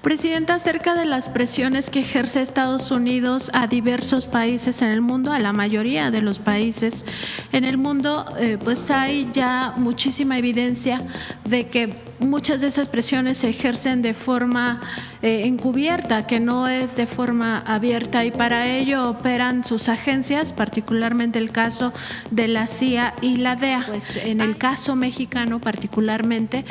Presidenta, acerca de las presiones que ejerce Estados Unidos a diversos países en el mundo, a la mayoría de los países en el mundo, pues hay ya muchísima evidencia de que muchas de esas presiones se ejercen de forma encubierta, que no es de forma abierta, y para ello operan sus agencias, particularmente el caso de la CIA y la DEA. Pues en el caso mexicano particularmente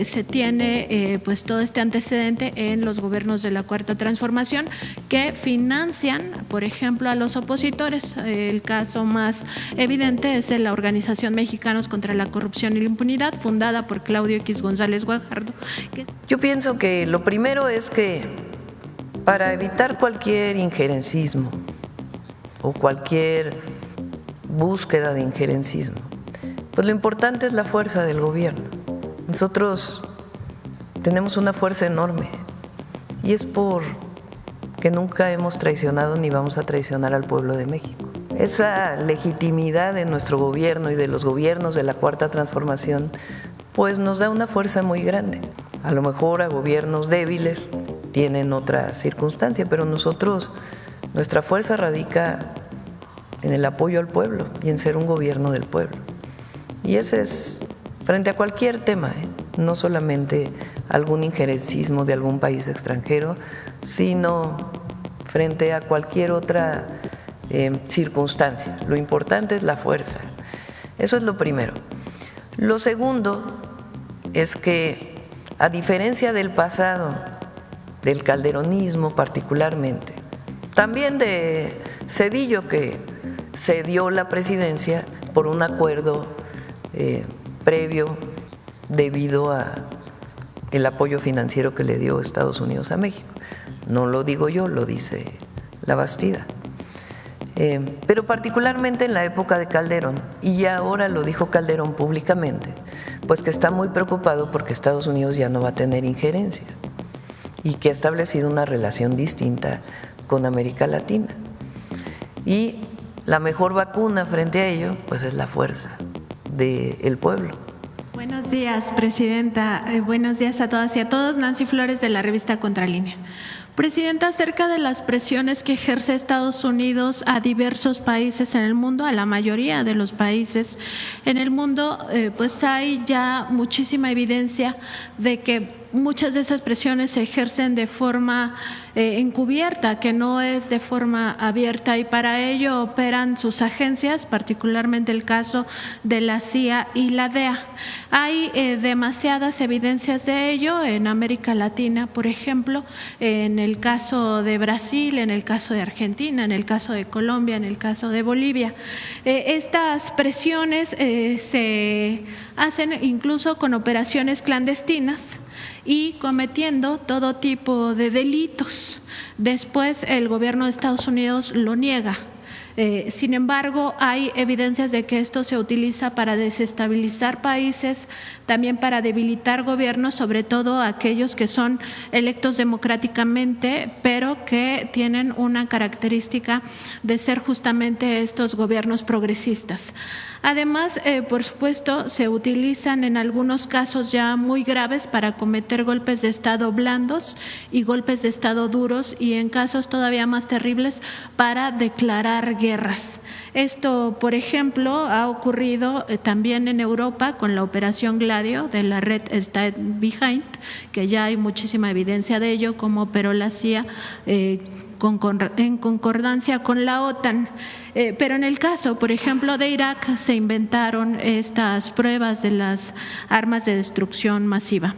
se tiene pues todo este antecedente en los gobiernos de la Cuarta Transformación que financian, por ejemplo, a los opositores. El caso más evidente es de la Organización Mexicanos contra la Corrupción y la Impunidad, fundada por Claudio X González Guajardo. Yo pienso que lo primero es que para evitar cualquier injerencismo o cualquier búsqueda de injerencismo, pues lo importante es la fuerza del gobierno. Nosotros tenemos una fuerza enorme y es porque nunca hemos traicionado ni vamos a traicionar al pueblo de México. Esa legitimidad de nuestro gobierno y de los gobiernos de la Cuarta Transformación pues nos da una fuerza muy grande. A lo mejor a gobiernos débiles tienen otra circunstancia, pero nosotros, nuestra fuerza radica en el apoyo al pueblo y en ser un gobierno del pueblo. Y ese es frente a cualquier tema, no solamente algún injerencismo de algún país extranjero, sino frente a cualquier otra circunstancia. Lo importante es la fuerza. Eso es lo primero. Lo segundo es que, a diferencia del pasado, del calderonismo particularmente, también de Zedillo, que cedió la presidencia por un acuerdo previo debido a el apoyo financiero que le dio Estados Unidos a México. No lo digo yo, lo dice La Bastida. Pero particularmente en la época de Calderón, y ya ahora lo dijo Calderón públicamente, pues que está muy preocupado porque Estados Unidos ya no va a tener injerencia y que ha establecido una relación distinta con América Latina. Y la mejor vacuna frente a ello, pues es la fuerza del pueblo. Buenos días, Presidenta. Buenos días a todas y a todos. Nancy Flores, de la revista Contralínea. Presidenta, acerca de las presiones que ejerce Estados Unidos a diversos países en el mundo, a la mayoría de los países en el mundo, pues hay ya muchísima evidencia de que muchas de esas presiones se ejercen de forma encubierta, que no es de forma abierta, y para ello operan sus agencias, particularmente el caso de la CIA y la DEA. Hay demasiadas evidencias de ello en América Latina, por ejemplo, en el caso de Brasil, en el caso de Argentina, en el caso de Colombia, en el caso de Bolivia. Estas presiones se hacen incluso con operaciones clandestinas y cometiendo todo tipo de delitos. Después el gobierno de Estados Unidos lo niega. Sin embargo, hay evidencias de que esto se utiliza para desestabilizar países, también para debilitar gobiernos, sobre todo aquellos que son electos democráticamente, pero que tienen una característica de ser justamente estos gobiernos progresistas. Además, por supuesto, se utilizan en algunos casos ya muy graves para cometer golpes de Estado blandos y golpes de Estado duros, y en casos todavía más terribles para declarar guerras. Esto, por ejemplo, ha ocurrido también en Europa con la Operación Gladio de la red Stay Behind, que ya hay muchísima evidencia de ello, como operó la CIA en concordancia con la OTAN. Pero en el caso, por ejemplo, de Irak, se inventaron estas pruebas de las armas de destrucción masiva.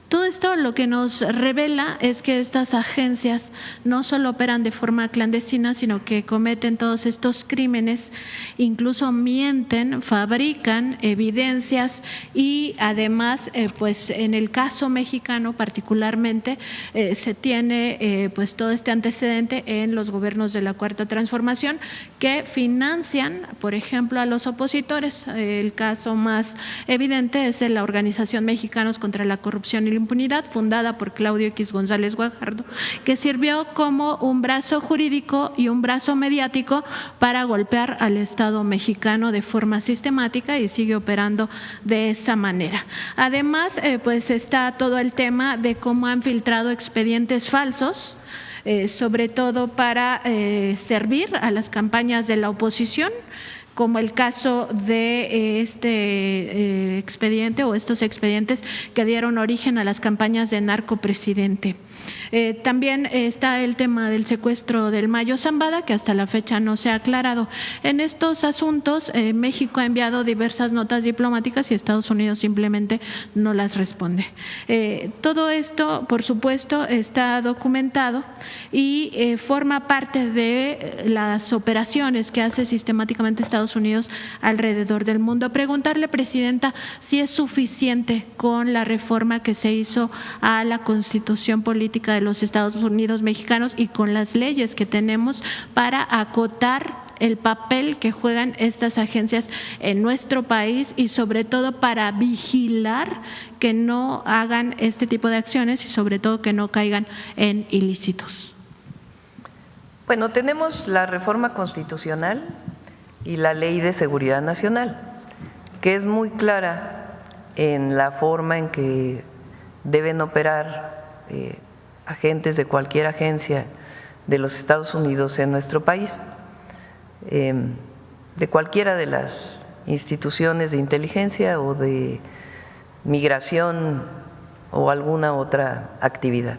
Todo esto lo que nos revela es que estas agencias no solo operan de forma clandestina, sino que cometen todos estos crímenes, incluso mienten, fabrican evidencias, y además, pues en el caso mexicano particularmente, se tiene pues todo este antecedente en los gobiernos de la Cuarta Transformación que financian, por ejemplo, a los opositores. El caso más evidente es de la Organización Mexicanos contra la Corrupción y la impunidad, fundada por Claudio X González Guajardo, que sirvió como un brazo jurídico y un brazo mediático para golpear al Estado mexicano de forma sistemática y sigue operando de esa manera. Además, pues está todo el tema de cómo han filtrado expedientes falsos, sobre todo para servir a las campañas de la oposición, como el caso de este expediente o estos expedientes que dieron origen a las campañas de narcopresidente. También está el tema del secuestro del Mayo Zambada, que hasta la fecha no se ha aclarado. En estos asuntos, México ha enviado diversas notas diplomáticas y Estados Unidos simplemente no las responde. Todo esto, por supuesto, está documentado y forma parte de las operaciones que hace sistemáticamente Estados Unidos alrededor del mundo. Preguntarle, Presidenta, si es suficiente con la reforma que se hizo a la Constitución Política de los Estados Unidos mexicanos y con las leyes que tenemos para acotar el papel que juegan estas agencias en nuestro país y sobre todo para vigilar que no hagan este tipo de acciones y sobre todo que no caigan en ilícitos. Bueno, tenemos la reforma constitucional y la Ley de Seguridad Nacional, que es muy clara en la forma en que deben operar agentes de cualquier agencia de los Estados Unidos en nuestro país, de cualquiera de las instituciones de inteligencia o de migración o alguna otra actividad.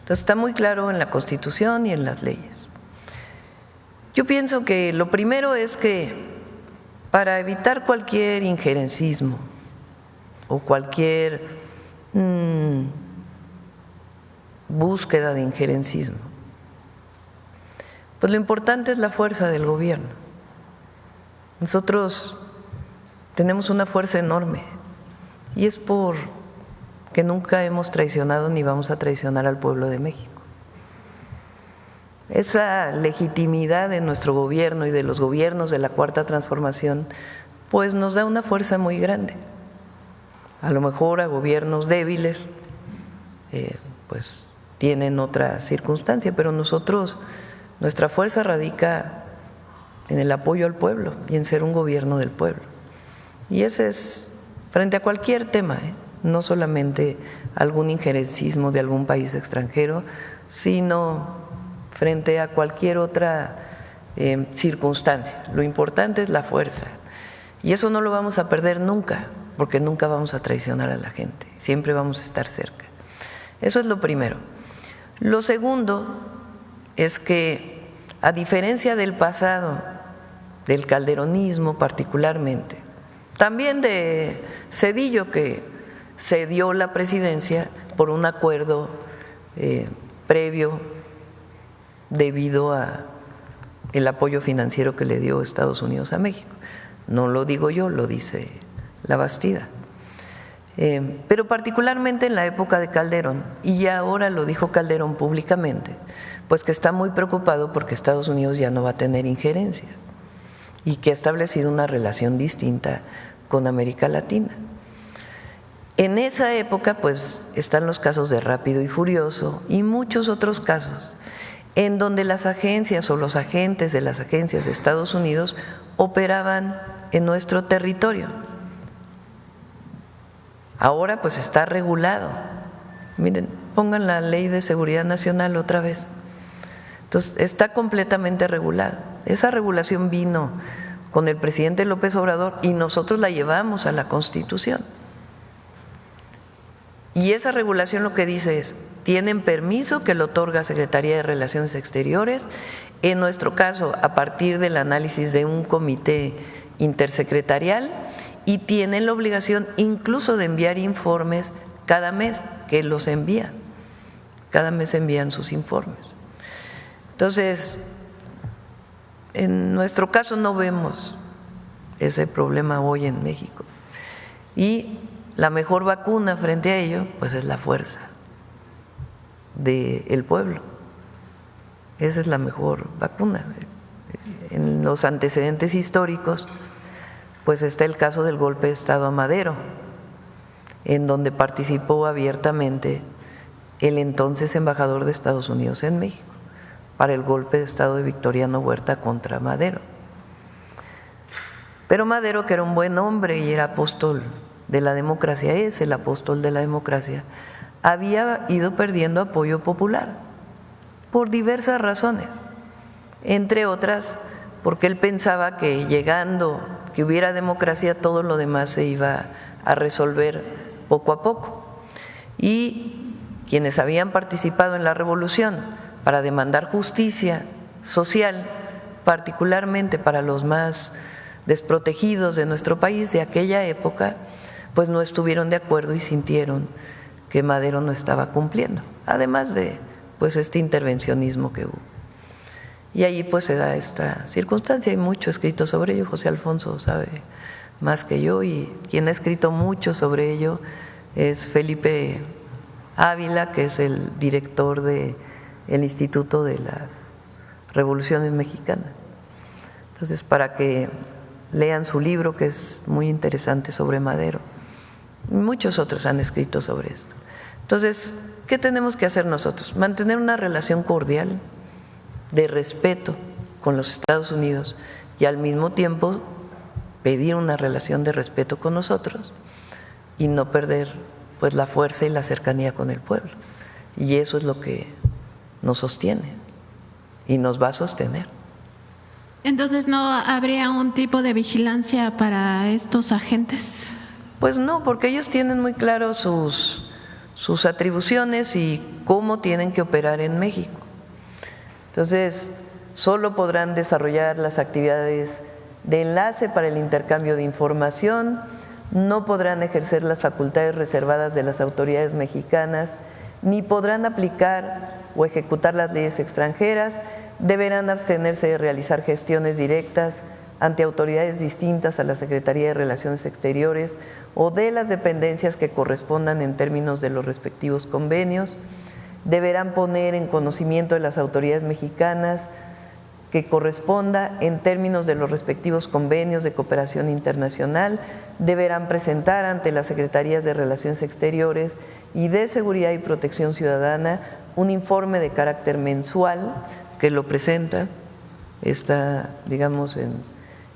Entonces está muy claro en la Constitución y en las leyes. Yo pienso que lo primero es que para evitar cualquier injerencismo o cualquier búsqueda de injerencismo, pues lo importante es la fuerza del gobierno. Nosotros tenemos una fuerza enorme y es porque nunca hemos traicionado ni vamos a traicionar al pueblo de México. Esa legitimidad de nuestro gobierno y de los gobiernos de la Cuarta Transformación pues nos da una fuerza muy grande. A lo mejor a gobiernos débiles pues tienen otra circunstancia, pero nosotros, nuestra fuerza radica en el apoyo al pueblo y en ser un gobierno del pueblo. Y ese es frente a cualquier tema, no solamente algún injerencismo de algún país extranjero, sino frente a cualquier otra circunstancia. Lo importante es la fuerza y eso no lo vamos a perder nunca, porque nunca vamos a traicionar a la gente, siempre vamos a estar cerca. Eso es lo primero. Lo segundo es que, a diferencia del pasado, del calderonismo particularmente, también de Zedillo, que cedió la presidencia por un acuerdo previo debido a el apoyo financiero que le dio Estados Unidos a México. No lo digo yo, lo dice La Bastida. Pero particularmente en la época de Calderón, y ya ahora lo dijo Calderón públicamente, pues que está muy preocupado porque Estados Unidos ya no va a tener injerencia y que ha establecido una relación distinta con América Latina. En esa época pues están los casos de Rápido y Furioso y muchos otros casos en donde las agencias o los agentes de las agencias de Estados Unidos operaban en nuestro territorio. Ahora pues está regulado. Miren, pongan la Ley de Seguridad Nacional otra vez. Entonces está completamente regulado. Esa regulación vino con el presidente López Obrador y nosotros la llevamos a la Constitución. Y esa regulación lo que dice es, tienen permiso que lo otorga Secretaría de Relaciones Exteriores, en nuestro caso a partir del análisis de un comité intersecretarial, y tienen la obligación incluso de enviar informes cada mes, que los envían, cada mes envían sus informes. Entonces, en nuestro caso no vemos ese problema hoy en México y la mejor vacuna frente a ello pues es la fuerza del pueblo. Esa es la mejor vacuna. En los antecedentes históricos pues está el caso del golpe de Estado a Madero en donde participó abiertamente el entonces embajador de Estados Unidos en México para el golpe de Estado de Victoriano Huerta contra Madero. Pero Madero, que era un buen hombre y era apóstol de la democracia, es el apóstol de la democracia, había ido perdiendo apoyo popular por diversas razones, entre otras porque él pensaba que llegando, que hubiera democracia, todo lo demás se iba a resolver poco a poco. Y quienes habían participado en la revolución para demandar justicia social, particularmente para los más desprotegidos de nuestro país de aquella época, pues no estuvieron de acuerdo y sintieron que Madero no estaba cumpliendo, además de pues este intervencionismo que hubo. Y ahí pues se da esta circunstancia, hay mucho escrito sobre ello, José Alfonso sabe más que yo, y quien ha escrito mucho sobre ello es Felipe Ávila, que es el director del Instituto de las Revoluciones Mexicanas. Entonces, para que lean su libro, que es muy interesante sobre Madero. Muchos otros han escrito sobre esto. Entonces, ¿qué tenemos que hacer nosotros? Mantener una relación cordial, de respeto con los Estados Unidos y al mismo tiempo pedir una relación de respeto con nosotros y no perder pues la fuerza y la cercanía con el pueblo. Y eso es lo que nos sostiene y nos va a sostener. Entonces, ¿no habría un tipo de vigilancia para estos agentes? Pues no, porque ellos tienen muy claro sus atribuciones y cómo tienen que operar en México. Entonces, solo podrán desarrollar las actividades de enlace para el intercambio de información, no podrán ejercer las facultades reservadas de las autoridades mexicanas, ni podrán aplicar o ejecutar las leyes extranjeras, deberán abstenerse de realizar gestiones directas ante autoridades distintas a la Secretaría de Relaciones Exteriores o de las dependencias que correspondan en términos de los respectivos convenios, deberán poner en conocimiento de las autoridades mexicanas que corresponda en términos de los respectivos convenios de cooperación internacional, deberán presentar ante las Secretarías de Relaciones Exteriores y de Seguridad y Protección Ciudadana un informe de carácter mensual que lo presenta, está, digamos,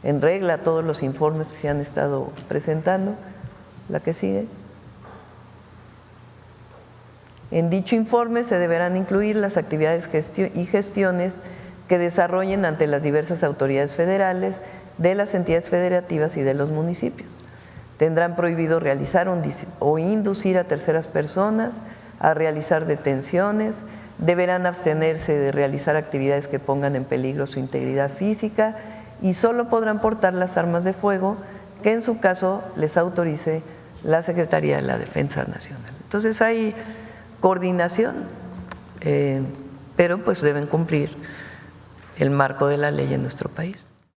en regla todos los informes que se han estado presentando. La que sigue. En dicho informe se deberán incluir las actividades y gestiones que desarrollen ante las diversas autoridades federales, de las entidades federativas y de los municipios. Tendrán prohibido realizar o inducir a terceras personas a realizar detenciones, deberán abstenerse de realizar actividades que pongan en peligro su integridad física y solo podrán portar las armas de fuego que en su caso les autorice la Secretaría de la Defensa Nacional. Entonces hay coordinación, pero pues deben cumplir el marco de la ley en nuestro país.